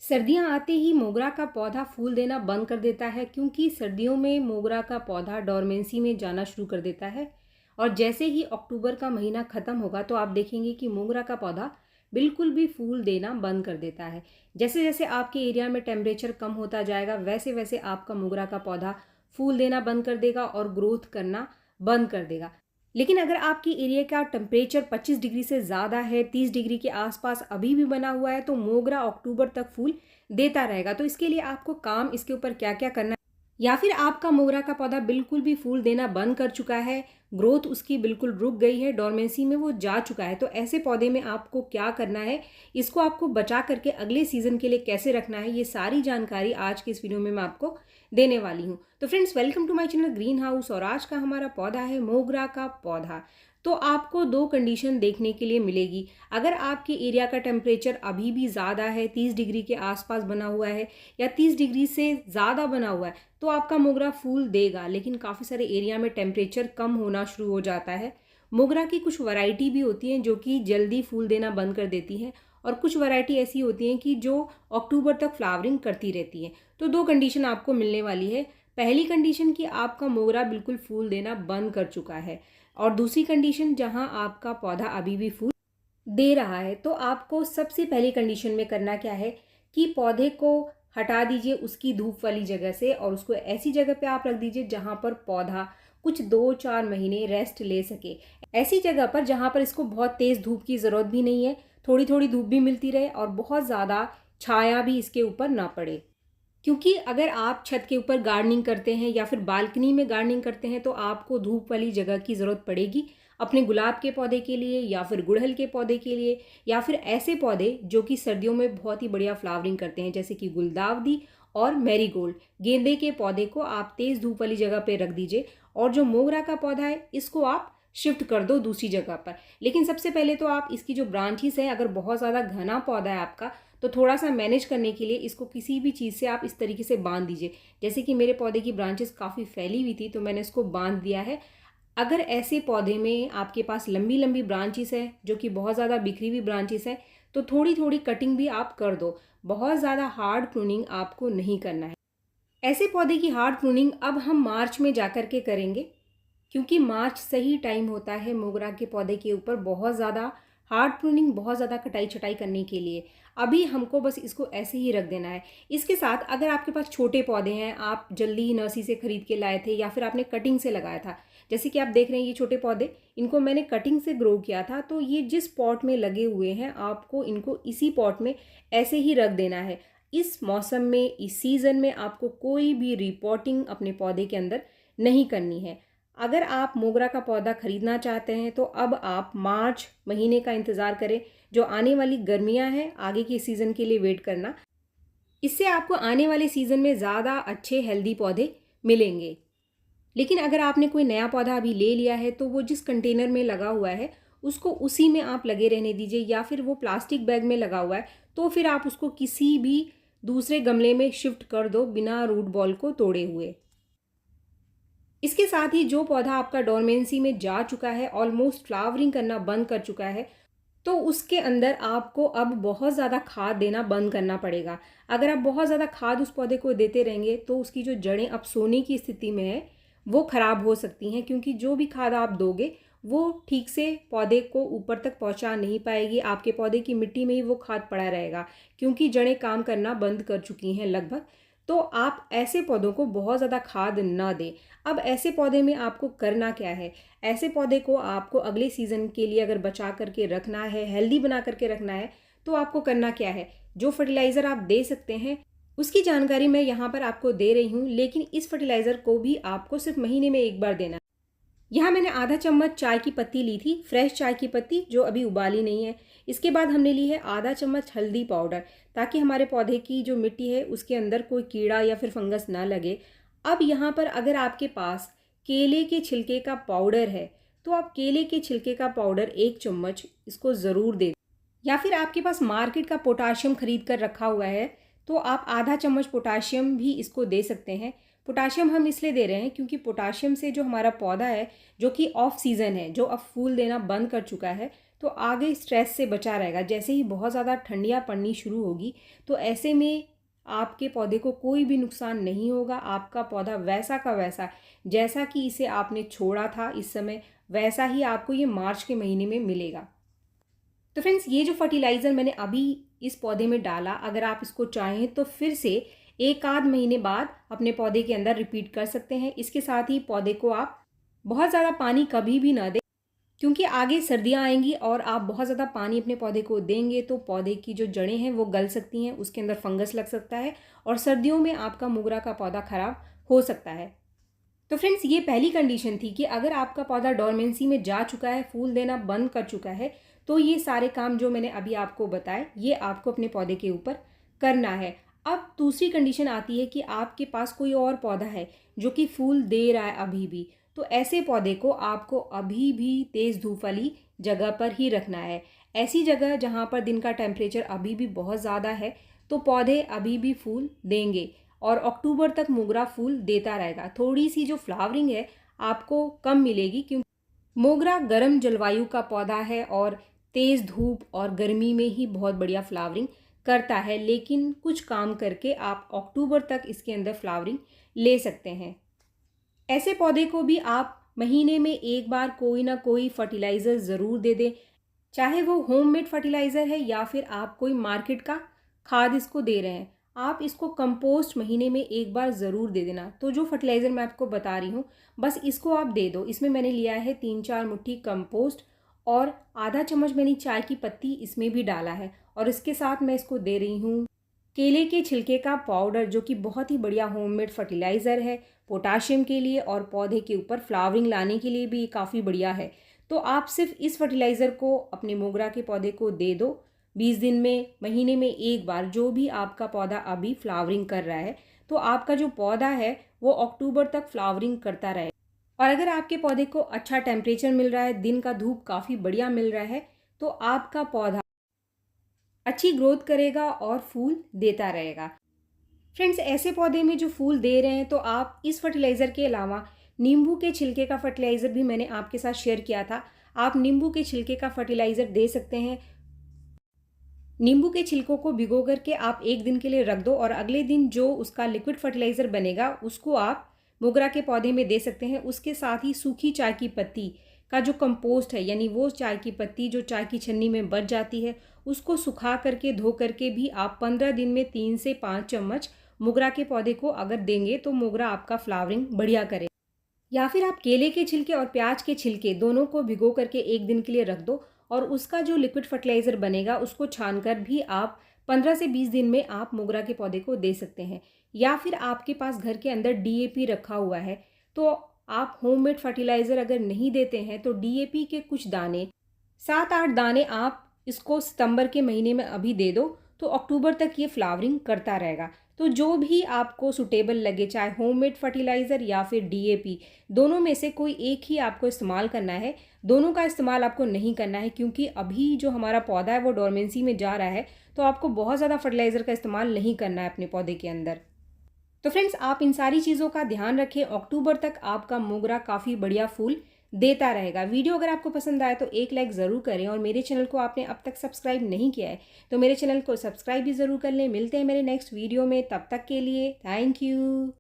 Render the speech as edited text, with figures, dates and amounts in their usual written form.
सर्दियां आते ही मोगरा का पौधा फूल देना बंद कर देता है क्योंकि सर्दियों में मोगरा का पौधा डोरमेंसी में जाना शुरू कर देता है। और जैसे ही अक्टूबर का महीना ख़त्म होगा तो आप देखेंगे कि मोगरा का पौधा बिल्कुल भी फूल देना बंद कर देता है। जैसे जैसे आपके एरिया में टेम्परेचर कम होता जाएगा वैसे वैसे आपका मोगरा का पौधा फूल देना बंद कर देगा और ग्रोथ करना बंद कर देगा। लेकिन अगर आपकी एरिया का टेम्परेचर 25 डिग्री से ज़्यादा है, 30 डिग्री के आसपास अभी भी बना हुआ है, तो मोगरा अक्टूबर तक फूल देता रहेगा। तो इसके लिए आपको काम इसके ऊपर क्या क्या करना है, या फिर आपका मोगरा का पौधा बिल्कुल भी फूल देना बंद कर चुका है, ग्रोथ उसकी बिल्कुल रुक गई है, डोरमेंसी में वो जा चुका है, तो ऐसे पौधे में आपको क्या करना है, इसको आपको बचा करके अगले सीजन के लिए कैसे रखना है, ये सारी जानकारी आज के इस वीडियो में मैं आपको देने वाली हूँ। तो friends, welcome to my channel green house. और आज का हमारा पौधा है मोगरा का पौधा। तो आपको दो कंडीशन देखने के लिए मिलेगी। अगर आपके एरिया का टेम्परेचर अभी भी ज़्यादा है, 30 डिग्री के आसपास बना हुआ है या 30 डिग्री से ज़्यादा बना हुआ है, तो आपका मोगरा फूल देगा। लेकिन काफ़ी सारे एरिया में टेम्परेचर कम होना शुरू हो जाता है। मोगरा की कुछ वैरायटी भी होती हैं जो कि जल्दी फूल देना बंद कर देती हैं, और कुछ वैरायटी ऐसी होती हैं कि जो अक्टूबर तक फ्लावरिंग करती रहती हैं। तो दो कंडीशन आपको मिलने वाली है। पहली कंडीशन कि आपका मोगरा बिल्कुल फूल देना बंद कर चुका है, और दूसरी कंडीशन जहां आपका पौधा अभी भी फूल दे रहा है। तो आपको सबसे पहली कंडीशन में करना क्या है कि पौधे को हटा दीजिए उसकी धूप वाली जगह से, और उसको ऐसी जगह पे आप रख दीजिए जहां पर पौधा कुछ 2-4 महीने रेस्ट ले सके। ऐसी जगह पर जहां पर इसको बहुत तेज़ धूप की ज़रूरत भी नहीं है, थोड़ी थोड़ी धूप भी मिलती रहे और बहुत ज़्यादा छाया भी इसके ऊपर ना पड़े। क्योंकि अगर आप छत के ऊपर गार्डनिंग करते हैं या फिर बालकनी में गार्डनिंग करते हैं तो आपको धूप वाली जगह की ज़रूरत पड़ेगी अपने गुलाब के पौधे के लिए, या फिर गुड़हल के पौधे के लिए, या फिर ऐसे पौधे जो कि सर्दियों में बहुत ही बढ़िया फ्लावरिंग करते हैं, जैसे कि गुलदावदी और मैरीगोल्ड। गेंदे के पौधे को आप तेज़ धूप वाली जगह पर रख दीजिए, और जो मोगरा का पौधा है इसको आप शिफ्ट कर दो दूसरी जगह पर। लेकिन सबसे पहले तो आप इसकी जो ब्रांचेस हैं, अगर बहुत ज़्यादा घना पौधा है आपका, तो थोड़ा सा मैनेज करने के लिए इसको किसी भी चीज़ से आप इस तरीके से बांध दीजिए। जैसे कि मेरे पौधे की ब्रांचेस काफ़ी फैली हुई थी तो मैंने इसको बांध दिया है। अगर ऐसे पौधे में आपके पास लंबी लंबी ब्रांचेस है, जो कि बहुत ज़्यादा बिखरी हुई ब्रांचेस है, तो थोड़ी थोड़ी कटिंग भी आप कर दो। बहुत ज़्यादा हार्ड प्रूनिंग आपको नहीं करना है। ऐसे पौधे की हार्ड प्रूनिंग अब हम मार्च में जा कर के करेंगे, क्योंकि मार्च सही टाइम होता है मोगरा के पौधे के ऊपर बहुत ज़्यादा हार्ड प्रूनिंग, बहुत ज़्यादा कटाई छटाई करने के लिए। अभी हमको बस इसको ऐसे ही रख देना है। इसके साथ अगर आपके पास छोटे पौधे हैं, आप जल्दी ही नर्सरी से ख़रीद के लाए थे या फिर आपने कटिंग से लगाया था, जैसे कि आप देख रहे हैं ये छोटे पौधे, इनको मैंने कटिंग से ग्रो किया था, तो ये जिस पॉट में लगे हुए हैं आपको इनको इसी पॉट में ऐसे ही रख देना है। इस मौसम में, इस सीज़न में आपको कोई भी रिपोर्टिंग अपने पौधे के अंदर नहीं करनी है। अगर आप मोगरा का पौधा खरीदना चाहते हैं तो अब आप मार्च महीने का इंतज़ार करें। जो आने वाली गर्मियां हैं, आगे के सीज़न के लिए वेट करना। इससे आपको आने वाले सीज़न में ज़्यादा अच्छे हेल्दी पौधे मिलेंगे। लेकिन अगर आपने कोई नया पौधा अभी ले लिया है तो वो जिस कंटेनर में लगा हुआ है उसको उसी में आप लगे रहने दीजिए, या फिर वो प्लास्टिक बैग में लगा हुआ है तो फिर आप उसको किसी भी दूसरे गमले में शिफ्ट कर दो बिना रूट बॉल को तोड़े हुए। इसके साथ ही जो पौधा आपका डोरमेंसी में जा चुका है, ऑलमोस्ट फ्लावरिंग करना बंद कर चुका है, तो उसके अंदर आपको अब बहुत ज़्यादा खाद देना बंद करना पड़ेगा। अगर आप बहुत ज़्यादा खाद उस पौधे को देते रहेंगे तो उसकी जो जड़ें अब सोने की स्थिति में है वो ख़राब हो सकती हैं, क्योंकि जो भी खाद आप दोगे वो ठीक से पौधे को ऊपर तक पहुंचा नहीं पाएगी। आपके पौधे की मिट्टी में ही वो खाद पड़ा रहेगा, क्योंकि जड़ें काम करना बंद कर चुकी हैं लगभग। तो आप ऐसे पौधों को बहुत ज़्यादा खाद ना दें। अब ऐसे पौधे में आपको करना क्या है, ऐसे पौधे को आपको अगले सीज़न के लिए अगर बचा करके रखना है, हेल्दी बना करके रखना है, तो आपको करना क्या है, जो फर्टिलाइज़र आप दे सकते हैं उसकी जानकारी मैं यहाँ पर आपको दे रही हूँ। लेकिन इस फर्टिलाइज़र को भी आपको सिर्फ महीने में एक बार देना है। यहाँ मैंने आधा चम्मच चाय की पत्ती ली थी, फ्रेश चाय की पत्ती जो अभी उबाली नहीं है। इसके बाद हमने ली है आधा चम्मच हल्दी पाउडर, ताकि हमारे पौधे की जो मिट्टी है उसके अंदर कोई कीड़ा या फिर फंगस ना लगे। अब यहाँ पर अगर आपके पास केले के छिलके का पाउडर है तो आप केले के छिलके का पाउडर 1 चम्मच इसको ज़रूर दें, या फिर आपके पास मार्केट का पोटाशियम खरीद कर रखा हुआ है तो आप आधा चम्मच पोटाशियम भी इसको दे सकते हैं। पोटाशियम हम इसलिए दे रहे हैं क्योंकि पोटाशियम से जो हमारा पौधा है, जो कि ऑफ सीज़न है, जो अब फूल देना बंद कर चुका है, तो आगे स्ट्रेस से बचा रहेगा। जैसे ही बहुत ज़्यादा ठंडियाँ पड़नी शुरू होगी तो ऐसे में आपके पौधे को कोई भी नुकसान नहीं होगा। आपका पौधा वैसा का वैसा जैसा कि इसे आपने छोड़ा था इस समय, वैसा ही आपको ये मार्च के महीने में मिलेगा। तो फ्रेंड्स, ये जो फर्टिलाइज़र मैंने अभी इस पौधे में डाला, अगर आप इसको चाहें तो फिर से एक आध महीने बाद अपने पौधे के अंदर रिपीट कर सकते हैं। इसके साथ ही पौधे को आप बहुत ज़्यादा पानी कभी भी ना दें, क्योंकि आगे सर्दियाँ आएंगी और आप बहुत ज़्यादा पानी अपने पौधे को देंगे तो पौधे की जो जड़ें हैं वो गल सकती हैं, उसके अंदर फंगस लग सकता है और सर्दियों में आपका मोगरा का पौधा ख़राब हो सकता है। तो फ्रेंड्स, ये पहली कंडीशन थी कि अगर आपका पौधा डोरमेंसी में जा चुका है, फूल देना बंद कर चुका है, तो ये सारे काम जो मैंने अभी आपको बताए ये आपको अपने पौधे के ऊपर करना है। अब दूसरी कंडीशन आती है कि आपके पास कोई और पौधा है जो कि फूल दे रहा है अभी भी, तो ऐसे पौधे को आपको अभी भी तेज़ धूप वाली जगह पर ही रखना है। ऐसी जगह जहाँ पर दिन का टेम्परेचर अभी भी बहुत ज़्यादा है तो पौधे अभी भी फूल देंगे और अक्टूबर तक मोगरा फूल देता रहेगा। थोड़ी सी जो फ्लावरिंग है आपको कम मिलेगी, क्योंकि मोगरा गर्म जलवायु का पौधा है और तेज़ धूप और गर्मी में ही बहुत बढ़िया फ्लावरिंग करता है, लेकिन कुछ काम करके आप अक्टूबर तक इसके अंदर फ्लावरिंग ले सकते हैं। ऐसे पौधे को भी आप महीने में एक बार कोई ना कोई फर्टिलाइज़र ज़रूर दे दें, चाहे वो होममेड फर्टिलाइज़र है या फिर आप कोई मार्केट का खाद इसको दे रहे हैं। आप इसको कंपोस्ट महीने में एक बार ज़रूर दे देना। तो जो फर्टिलाइज़र मैं आपको बता रही हूँ बस इसको आप दे दो। इसमें मैंने लिया है 3-4 मुट्ठी कंपोस्ट और आधा चम्मच मैंने चाय की पत्ती इसमें भी डाला है और इसके साथ मैं इसको दे रही हूँ केले के छिलके का पाउडर, जो कि बहुत ही बढ़िया होममेड फर्टिलाइज़र है पोटाशियम के लिए और पौधे के ऊपर फ्लावरिंग लाने के लिए भी काफ़ी बढ़िया है। तो आप सिर्फ इस फर्टिलाइज़र को अपने मोगरा के पौधे को दे दो 20 दिन में, महीने में एक बार, जो भी आपका पौधा अभी फ्लावरिंग कर रहा है। तो आपका जो पौधा है वो अक्टूबर तक फ्लावरिंग करता रहे। और अगर आपके पौधे को अच्छा टेम्परेचर मिल रहा है, दिन का धूप काफ़ी बढ़िया मिल रहा है, तो आपका पौधा अच्छी ग्रोथ करेगा और फूल देता रहेगा। फ्रेंड्स, ऐसे पौधे में जो फूल दे रहे हैं तो आप इस फर्टिलाइज़र के अलावा नींबू के छिलके का फर्टिलाइज़र भी मैंने आपके साथ शेयर किया था। आप नींबू के छिलके का फर्टिलाइज़र दे सकते हैं। नींबू के छिलकों को भिगो करके आप एक दिन के लिए रख दो और अगले दिन जो उसका लिक्विड फर्टिलाइज़र बनेगा उसको आप मोगरा के पौधे में दे सकते हैं। उसके साथ ही सूखी चाय की पत्ती का जो कंपोस्ट है, यानी वो चाय की पत्ती जो चाय की छन्नी में बच जाती है, उसको सुखा करके धो करके भी आप 15 दिन में 3 से 5 चम्मच मोगरा के पौधे को अगर देंगे तो मोगरा आपका फ्लावरिंग बढ़िया करे। या फिर आप केले के छिलके और प्याज के छिलके दोनों को भिगो करके एक दिन के लिए रख दो और उसका जो लिक्विड फर्टिलाइज़र बनेगा उसको छानकर भी आप 15 से 20 दिन में आप मोगरा के पौधे को दे सकते हैं। या फिर आपके पास घर के अंदर डीएपी रखा हुआ है तो आप होममेड फर्टिलाइज़र अगर नहीं देते हैं तो डीएपी के कुछ दाने, 7-8 दाने आप इसको सितंबर के महीने में अभी दे दो तो अक्टूबर तक ये फ्लावरिंग करता रहेगा। तो जो भी आपको सुटेबल लगे, चाहे होममेड फर्टिलाइज़र या फिर डीएपी, दोनों में से कोई एक ही आपको इस्तेमाल करना है। दोनों का इस्तेमाल आपको नहीं करना है, क्योंकि अभी जो हमारा पौधा है वो डोरमेंसी में जा रहा है, तो आपको बहुत ज़्यादा फर्टिलाइज़र का इस्तेमाल नहीं करना है अपने पौधे के अंदर। तो फ्रेंड्स, आप इन सारी चीज़ों का ध्यान रखें। अक्टूबर तक आपका मोगरा काफ़ी बढ़िया फूल देता रहेगा। वीडियो अगर आपको पसंद आए तो एक लाइक ज़रूर करें और मेरे चैनल को आपने अब तक सब्सक्राइब नहीं किया है तो मेरे चैनल को सब्सक्राइब भी ज़रूर कर लें। मिलते हैं मेरे नेक्स्ट वीडियो में, तब तक के लिए थैंक यू।